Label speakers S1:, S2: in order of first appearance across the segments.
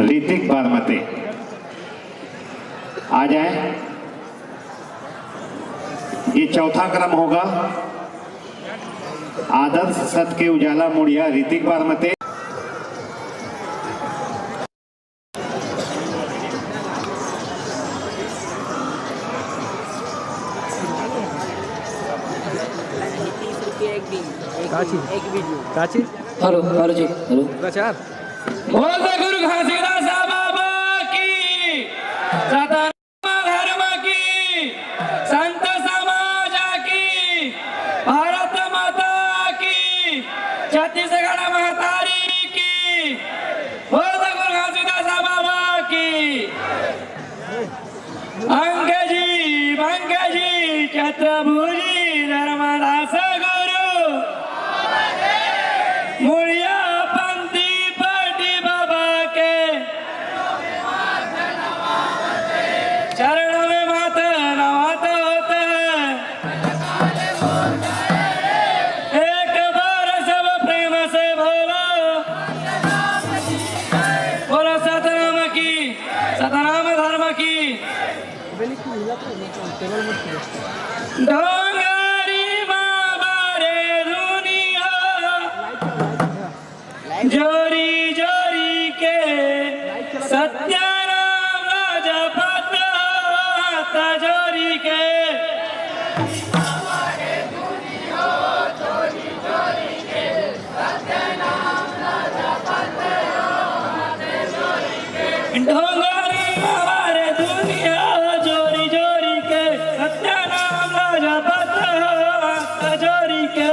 S1: ऋतिक बारमते आ जाए। ये चौथा क्रम होगा। आदर्श सत के उजाला मुड़िया ऋतिक बारमते।
S2: काची
S3: हेलो हेलो जी हेलो
S2: प्रचार
S4: बोल गुरु घासीदास बाबा की, सतनाम धर्म की, संत समाज की, भारत माता की, छत्तीसगढ़ महतारी की। बोल गुरु घासीदास बाबा की। अंगजी छत्रभुजी धर्मदास गुरु मुड़िया पंथी पाटी बाबा के चरणों में माता नवाता होता है। एक बार सब प्रेम से बोलो, बोलो सतनाम की, सतनाम धर्म की। डोंगरी बाबा रे दुनिया जोरी जोरी के सत्याराम राजा पता जोरी के। डोंगरी हमारे दुनिया जोरी जोरी के सत्याराम राजा पता जोरी के।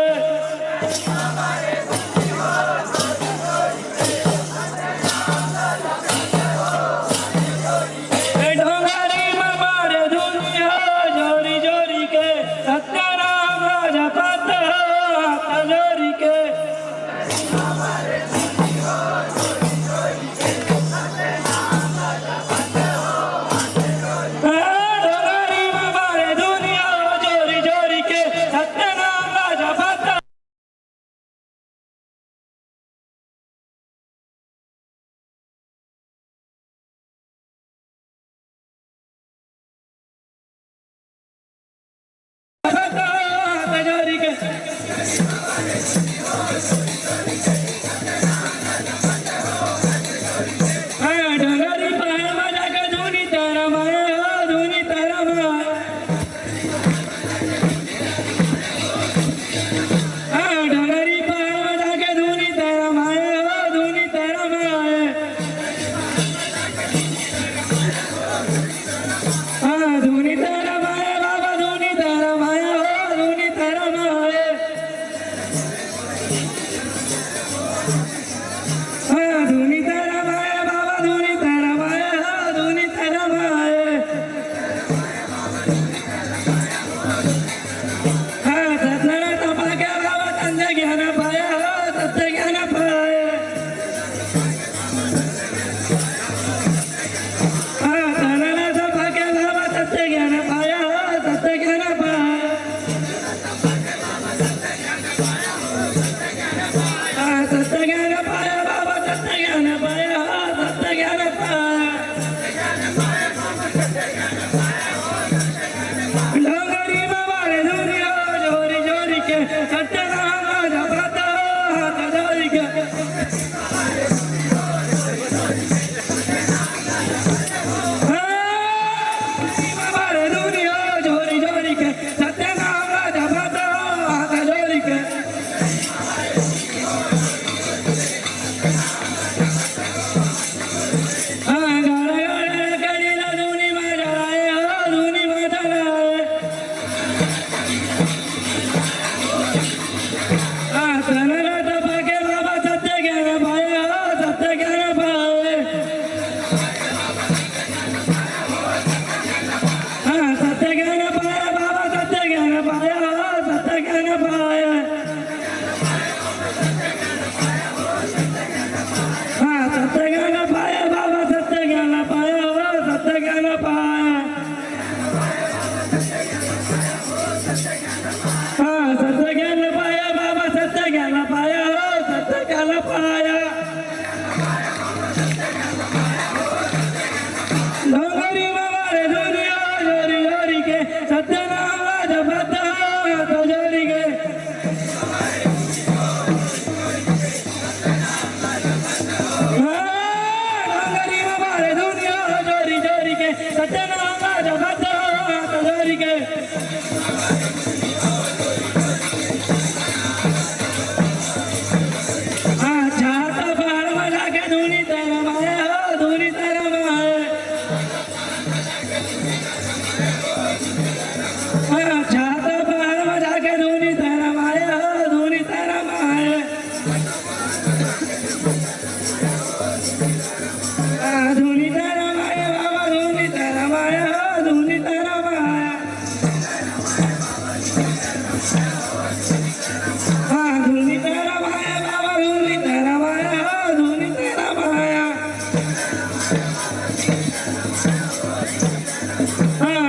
S4: डोंगरी हमारे दुनिया जोरी जोरी के सत्याराम राजा पता जोरी के। डोंगरी हमारे दुनिया जोरी जोरी के सत्याराम राजा पता। जोरी के डोंगरी पहाड़ में जाकर धुनी तारा माया धुनी तारा माया। डोंगरी पहाड़ में जाकर धुनी तारा माया धुनी तारा माया। धुनी तारा माया बाबा धुनी तारा माया धुनी तारा माया। धुनी तारा माया बाबा धुनी तारा माया धुनी तारा माया। सत्यानारायण तपा के बाबा तंदे ज्ञान पाया सत्य ज्ञान पाया। सत्यानारायण तपा के बाबा सत्य ज्ञान पाया सत्य ज्ञान पाया। सत्य ज्ञान पाया बाबा सत्य ज्ञान पाया सत्य ज्ञान पाया। डोंगरी बाबा रे दुनिया जोरी जोरी के सत्यानारायण राजा पता जोरी के। बाबा रे दुनिया जोरी जोरी के सत्यानारायण राजा पता जोरी के। गाड़े गाड़े करीला धुनी में जलाए धुनी में जलाए। सत्यानारायण तपा के बाबा सत्य ज्ञान पाया सत्य ज्ञान पाया। सत्य ज्ञान पाया बाबा सत्य ज्ञान पाया सत्य ज्ञान पाया। सत्य ज्ञान पाया बाबा सत्य ज्ञान पाया सत्य ज्ञान पाया। सत्य ज्ञान पाया बाबा सत्य ज्ञान पाया सत्य ज्ञान पाया। सत्यनाम राजा भद्र हात जोरी के छात पार मजा के धुनी तेरा माया धुनी तेरा माया छात पार मजा के धुनी तेरा माया धुनी तेरा माया धुनी तेरा माया बाबा धुनी तेरा माया धुनी तेरा माया धुनी तेरा माया बाबा धुनी तेरा माया धुनी तेरा माया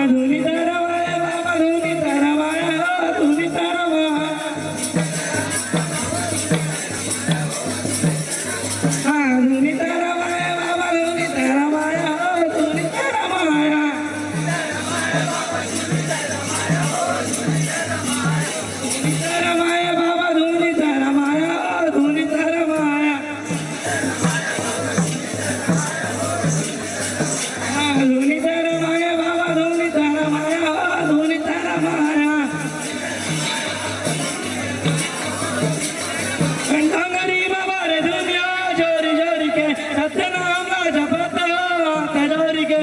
S4: धुनी तेरा माया बाबा धुनी तेरा माया धुनी तेरा माया धुनी तेरा माया बाबा धुनी तेरा माया धुनी तेरा माया तेरा माया बाबा धुनी तेरा माया धुनी तेरा माया धुनी तेरा माया बाबा धुनी तेरा माया धुनी तेरा माया कंठांगरी बाबा रे दुनिया जोरी जोरी के सत्यनाम राजा भद्र हात जोरी के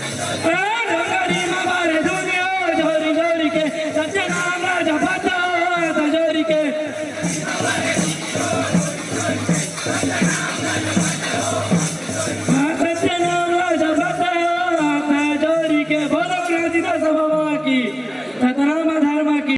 S4: कंठांगरी बाबा रे दुनिया जोरी जोरी के सत्यनाम राजा भद्र हात जोरी के सत्यनाम राजा भद्र हात जोरी के बोलो गणेश सभा की